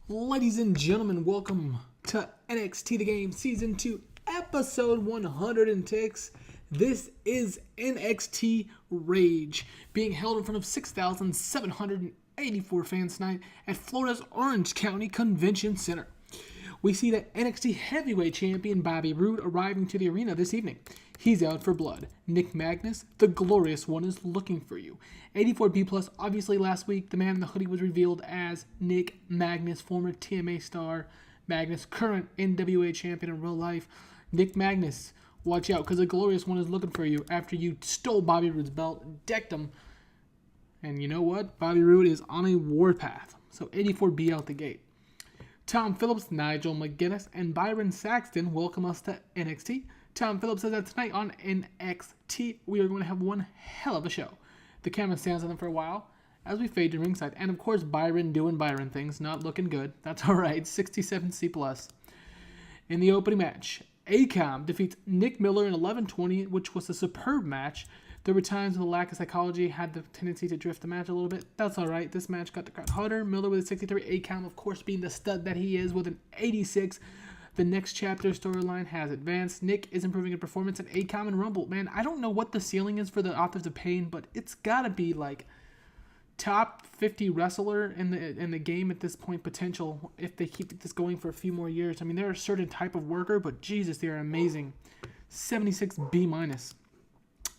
Ladies and gentlemen, welcome to NXT The Game Season 2, Episode 106. This is NXT Rage, being held in front of 6,784 fans tonight at Florida's Orange County Convention Center. We see that NXT Heavyweight Champion Bobby Roode arriving to the arena this evening. He's out for blood. Nick Magnus, the glorious one, is looking for you. 84B+, obviously last week, the man in the hoodie was revealed as Nick Magnus, former TMA star. Magnus, current NWA champion in real life. Nick Magnus, watch out, because the glorious one is looking for you after you stole Bobby Roode's belt, decked him. And you know what? Bobby Roode is on a warpath. So 84B out the gate. Tom Phillips, Nigel McGuinness, and Byron Saxton welcome us to NXT. Tom Phillips says that tonight on NXT, we are going to have one hell of a show. The camera stands on them for a while as we fade to ringside. And of course, Byron doing Byron things, not looking good. That's all right, 67C+. In the opening match, Acom defeats Nick Miller in 11:20, which was a superb match. There were times when the lack of psychology had the tendency to drift the match a little bit. That's all right. This match got the crowd harder. Miller with a 63. Acom, of course, being the stud that he is with an 86. The next chapter storyline has advanced. Nick is improving in performance in Acom and Rumble. Man, I don't know what the ceiling is for the Authors of Pain, but it's got to be like top 50 wrestler in the game at this point potential if they keep this going for a few more years. I mean, they're a certain type of worker, but Jesus, they are amazing. 76B-.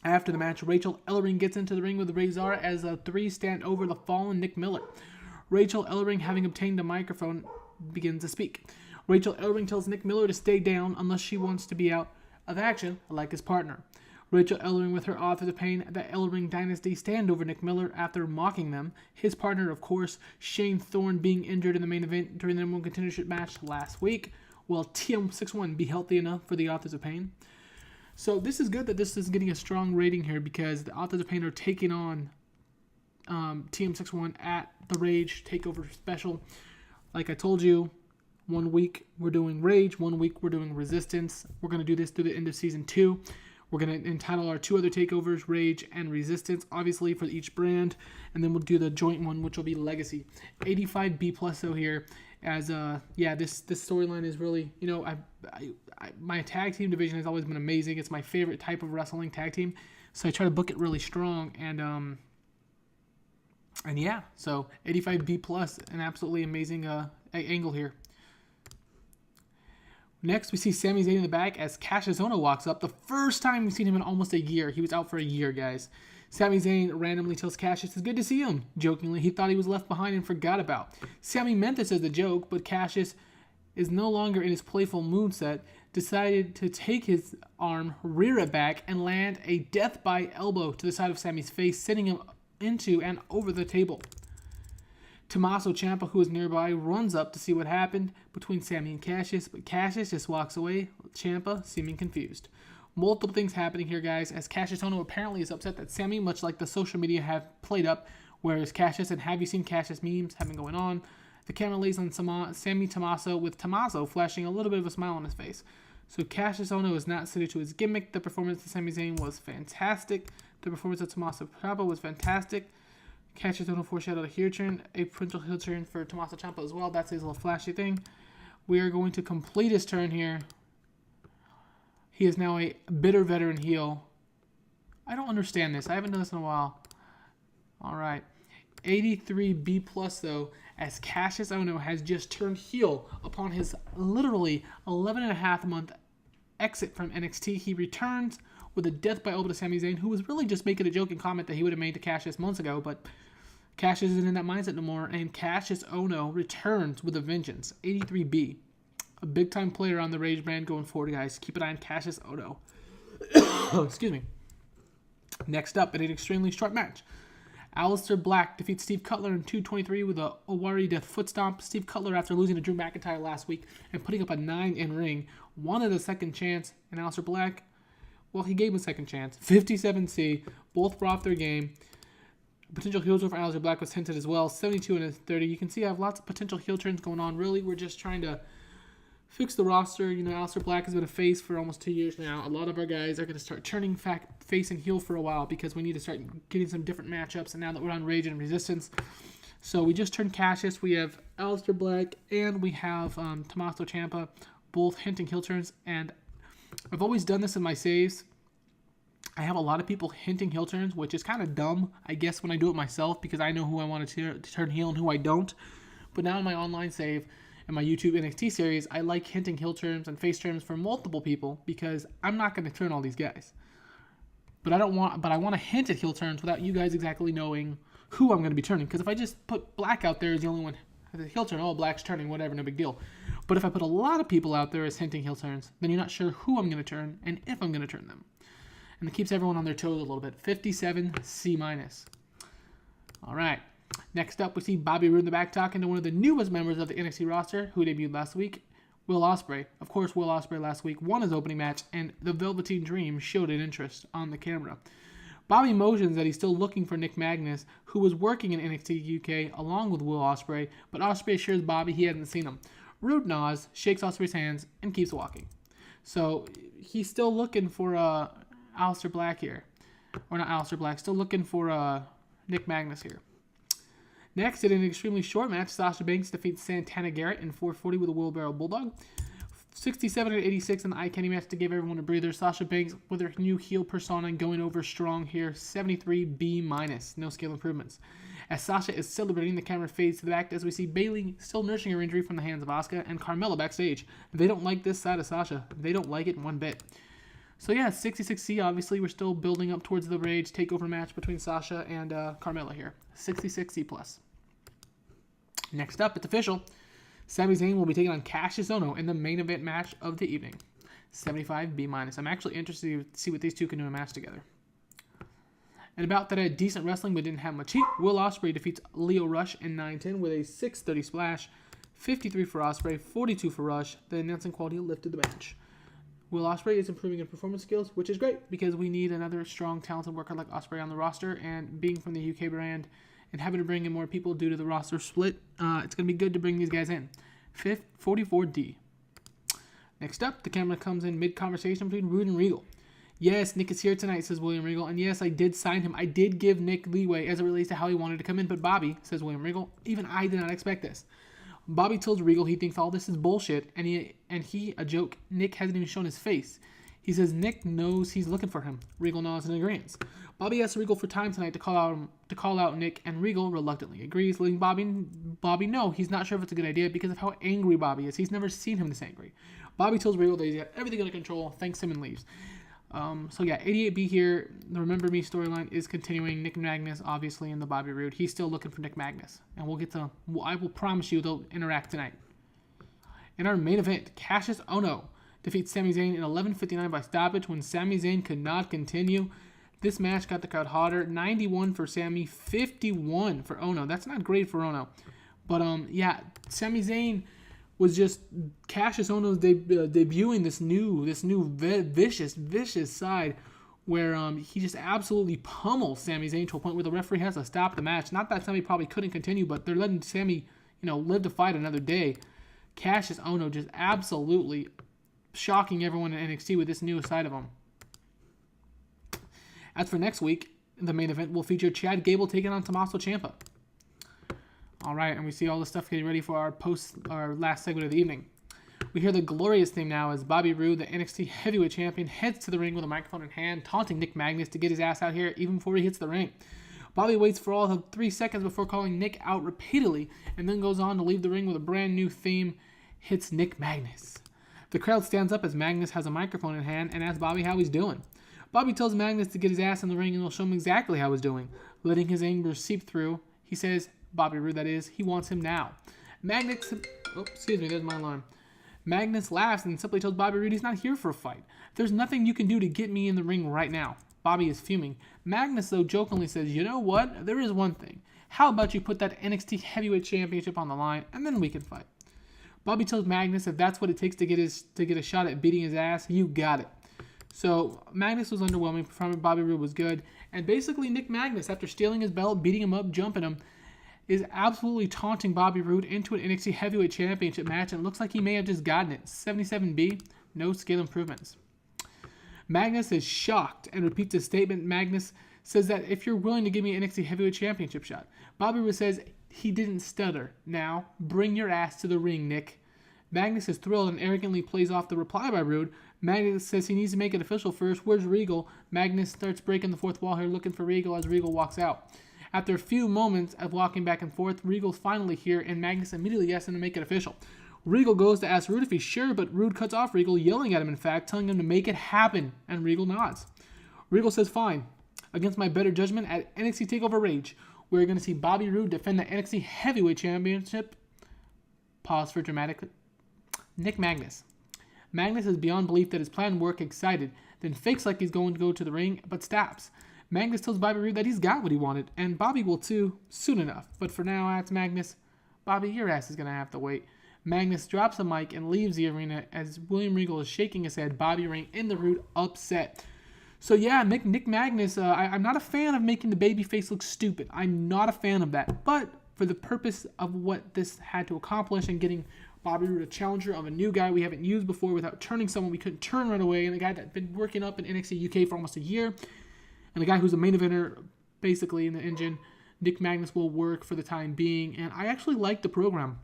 After the match, Rachel Ellering gets into the ring with Razor as the three stand over the fallen Nick Miller. Rachel Ellering, having obtained a microphone, begins to speak. Rachel Ellering tells Nick Miller to stay down unless she wants to be out of action like his partner. Rachel Ellering with her Authors of Pain, the Ellering Dynasty, stand over Nick Miller after mocking them. His partner, of course, Shane Thorne, being injured in the main event during the number one contendership match last week. Will TM61 be healthy enough for the Authors of Pain? So this is good that this is getting a strong rating here because the Authors of Pain are taking on TM61 at the Rage Takeover Special. Like I told you, 1 week we're doing Rage, 1 week we're doing Resistance. We're going to do this through the end of Season 2. We're going to entitle our two other takeovers, Rage and Resistance, obviously for each brand. And then we'll do the joint one, which will be Legacy. 85B+ though here. As this storyline is really, you know, my tag team division has always been amazing. It's my favorite type of wrestling, tag team. So I try to book it really strong. And yeah, so 85B+, an absolutely amazing angle here. Next, we see Sami Zayn in the back as Cassius Ohno walks up. The first time we've seen him in almost a year. He was out for a year, guys. Sami Zayn randomly tells Cassius it's good to see him. Jokingly, he thought he was left behind and forgot about. Sami meant this as a joke, but Cassius is no longer in his playful moodset, decided to take his arm, rear it back, and land a death by elbow to the side of Sami's face, sending him into and over the table. Tommaso Ciampa, who is nearby, runs up to see what happened between Sami and Cassius, but Cassius just walks away, Ciampa seeming confused. Multiple things happening here, guys, as Cassius Ohno apparently is upset that Sami, much like the social media have played up, whereas Cassius and have you seen Cassius memes have been going on. The camera lays on Sami Tommaso, with Tommaso flashing a little bit of a smile on his face. So Cassius Ohno is not suited to his gimmick. The performance of Sami Zayn was fantastic. The performance of Tommaso Ciampa was fantastic. Cassius Ohno foreshadowed a heel turn, a potential heel turn for Tommaso Ciampa as well. That's his little flashy thing. We are going to complete his turn here. He is now a bitter veteran heel. I don't understand this. I haven't done this in a while. All right. 83B+ though, as Cassius Ohno has just turned heel upon his literally 11.5-month exit from NXT. He returns with a death by elbow to Sami Zayn, who was really just making a joking comment that he would have made to Cassius months ago, but Cassius isn't in that mindset no more, and Cassius Ohno returns with a vengeance. 83B. A big-time player on the Rage brand going forward, guys. Keep an eye on Cassius Ohno. Excuse me. Next up, in an extremely short match, Aleister Black defeats Steve Cutler in 2:23 with a Owari Death foot stomp. Steve Cutler, after losing to Drew McIntyre last week and putting up a 9 in ring, wanted a second chance, and Aleister Black, well, he gave him a second chance. 57C, both brought their game. Potential heel turn for Aleister Black was hinted as well. 72 and 30. You can see I have lots of potential heel turns going on. Really, we're just trying to fix the roster. You know, Aleister Black has been a face for almost 2 years now. A lot of our guys are going to start turning face and heel for a while because we need to start getting some different matchups. And now that we're on Rage and Resistance, so we just turned Cassius. We have Aleister Black and we have Tommaso Ciampa, both hinting heel turns. And I've always done this in my saves. I have a lot of people hinting heel turns, which is kind of dumb, I guess, when I do it myself because I know who I want to turn heel and who I don't. But now in my online save and my YouTube NXT series, I like hinting heel turns and face turns for multiple people because I'm not going to turn all these guys. But I want to hint at heel turns without you guys exactly knowing who I'm going to be turning. Because if I just put Black out there as the only one as a heel turn, oh, Black's turning, whatever, no big deal. But if I put a lot of people out there as hinting heel turns, then you're not sure who I'm going to turn and if I'm going to turn them. And it keeps everyone on their toes a little bit. 57 C-. All right. Next up, we see Bobby Roode in the back talking to one of the newest members of the NXT roster who debuted last week, Will Ospreay. Of course, Will Ospreay last week won his opening match, and the Velveteen Dream showed an interest on the camera. Bobby motions that he's still looking for Nick Magnus, who was working in NXT UK along with Will Ospreay, but Ospreay assures Bobby he hadn't seen him. Roode nods, shakes Ospreay's hands, and keeps walking. So he's still looking for Aleister Black here. Or not Aleister Black, still looking for Nick Magnus here. Next, in an extremely short match, Sasha Banks defeats Santana Garrett in 440 with a wheelbarrow bulldog. 67 and 86 in the eye candy match to give everyone a breather. Sasha Banks with her new heel persona going over strong here. 73 B-. No scale improvements. As Sasha is celebrating, the camera fades to the back as we see Bayley still nursing her injury from the hands of Asuka and Carmella backstage. They don't like this side of Sasha. They don't like it one bit. So yeah, 66C, obviously we're still building up towards the Rage takeover match between Sasha and Carmella here. 66C+. Next up, it's official. Sami Zayn will be taking on Cassius Ohno in the main event match of the evening. 75 B-. I'm actually interested to see what these two can do in a match together. And about that had decent wrestling but didn't have much heat, Will Ospreay defeats Lio Rush in 9-10 with a 630 splash. 53 for Ospreay, 42 for Rush. The announcing quality lifted the match. Will Ospreay is improving in performance skills, which is great because we need another strong, talented worker like Ospreay on the roster. And being from the UK brand and having to bring in more people due to the roster split, it's going to be good to bring these guys in. 44D. Next up, the camera comes in mid-conversation between Roode and Regal. Yes, Nick is here tonight, says William Regal. And yes, I did sign him. I did give Nick leeway as it relates to how he wanted to come in. But Bobby, says William Regal, even I did not expect this. Bobby tells Regal he thinks all this is bullshit, and he a joke. Nick hasn't even shown his face. He says Nick knows he's looking for him. Regal nods in agreement. Bobby asks Regal for time tonight to call out Nick, and Regal reluctantly agrees, letting Bobby know he's not sure if it's a good idea because of how angry Bobby is. He's never seen him this angry. Bobby tells Regal that he's got everything under control, thanks him, and leaves. So yeah, 88B here. The Remember Me storyline is continuing. Nick Magnus, obviously, in the Bobby Roode. He's still looking for Nick Magnus, and I will promise you they'll interact tonight. In our main event, Cassius Ohno defeats Sami Zayn in 11:59 by stoppage when Sami Zayn could not continue. This match got the crowd hotter. 91 for Sami, 51 for Ohno. That's not great for Ohno, but yeah, Sami Zayn was just Cassius Ohno's debuting this new vicious side where he just absolutely pummels Sami Zayn to a point where the referee has to stop the match. Not that Sami probably couldn't continue, but they're letting Sami, live to fight another day. Cassius Ohno just absolutely shocking everyone in NXT with this new side of him. As for next week, the main event will feature Chad Gable taking on Tommaso Ciampa. All right, and we see all the stuff getting ready for our last segment of the evening. We hear the glorious theme now as Bobby Roode, the NXT Heavyweight Champion, heads to the ring with a microphone in hand, taunting Nick Magnus to get his ass out here even before he hits the ring. Bobby waits for all of 3 seconds before calling Nick out repeatedly, and then goes on to leave the ring with a brand new theme, hits Nick Magnus. The crowd stands up as Magnus has a microphone in hand and asks Bobby how he's doing. Bobby tells Magnus to get his ass in the ring and he'll show him exactly how he's doing. Letting his anger seep through, he says, Bobby Roode that is, he wants him now. Magnus laughs and simply tells Bobby Roode he's not here for a fight. There's nothing you can do to get me in the ring right now. Bobby is fuming. Magnus, though, jokingly says, you know what? There is one thing. How about you put that NXT Heavyweight Championship on the line, and then we can fight. Bobby tells Magnus if that's what it takes to get a shot at beating his ass, you got it. So Magnus was underwhelming. Performance Bobby Roode was good. And basically Nick Magnus, after stealing his belt, beating him up, jumping him, is absolutely taunting Bobby Roode into an NXT Heavyweight Championship match, and it looks like he may have just gotten it. 77B, no skill improvements. Magnus is shocked and repeats his statement. Magnus says that if you're willing to give me an NXT Heavyweight Championship shot. Bobby Roode says he didn't stutter. Now, bring your ass to the ring, Nick. Magnus is thrilled and arrogantly plays off the reply by Roode. Magnus says he needs to make it official first. Where's Regal? Magnus starts breaking the fourth wall here, looking for Regal as Regal walks out. After a few moments of walking back and forth, Regal's finally here, and Magnus immediately asks him to make it official. Regal goes to ask Roode if he's sure, but Roode cuts off Regal, yelling at him, in fact, telling him to make it happen, and Regal nods. Regal says, fine. Against my better judgment, at NXT TakeOver Rage, we're going to see Bobby Roode defend the NXT Heavyweight Championship. Pause for dramatic. Nick Magnus. Magnus is beyond belief that his plan worked, excited, then fakes like he's going to go to the ring, but stops. Magnus tells Bobby Roode that he's got what he wanted, and Bobby will too, soon enough. But for now, that's Magnus. Bobby, your ass is going to have to wait. Magnus drops the mic and leaves the arena as William Regal is shaking his head. Bobby Ring in the Roode, upset. So yeah, Nick Magnus, I'm not a fan of making the babyface look stupid. I'm not a fan of that. But for the purpose of what this had to accomplish and getting Bobby Roode a challenger of a new guy we haven't used before without turning someone we couldn't turn right away, and a guy that's been working up in NXT UK for almost a year, and a guy who's a main eventer basically in the engine, Nick Magnus will work for the time being. And I actually like the program.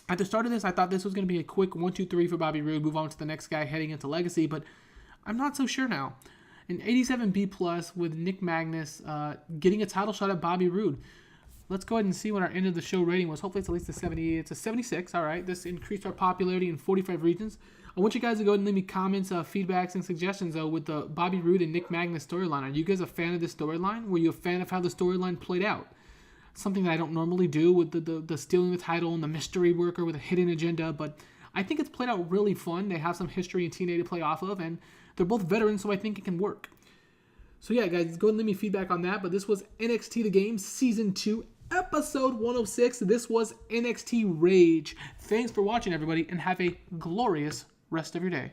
At the start of this, I thought this was going to be a quick 1-2-3 for Bobby Roode, move on to the next guy heading into Legacy, but I'm not so sure now. An 87B plus with Nick Magnus getting a title shot at Bobby Roode. Let's go ahead and see what our end of the show rating was. Hopefully it's at least a 70. It's a 76. All right. This increased our popularity in 45 regions. I want you guys to go ahead and leave me comments, feedbacks, and suggestions with the Bobby Roode and Nick Magnus storyline. Are you guys a fan of this storyline? Were you a fan of how the storyline played out? Something that I don't normally do with the stealing the title and the mystery worker with a hidden agenda, but I think it's played out really fun. They have some history in TNA to play off of, and they're both veterans, so I think it can work. So yeah, guys, go ahead and leave me feedback on that. But this was NXT The Game Season 2, Episode 106. This was NXT Rage. Thanks for watching, everybody, and have a glorious rest of your day.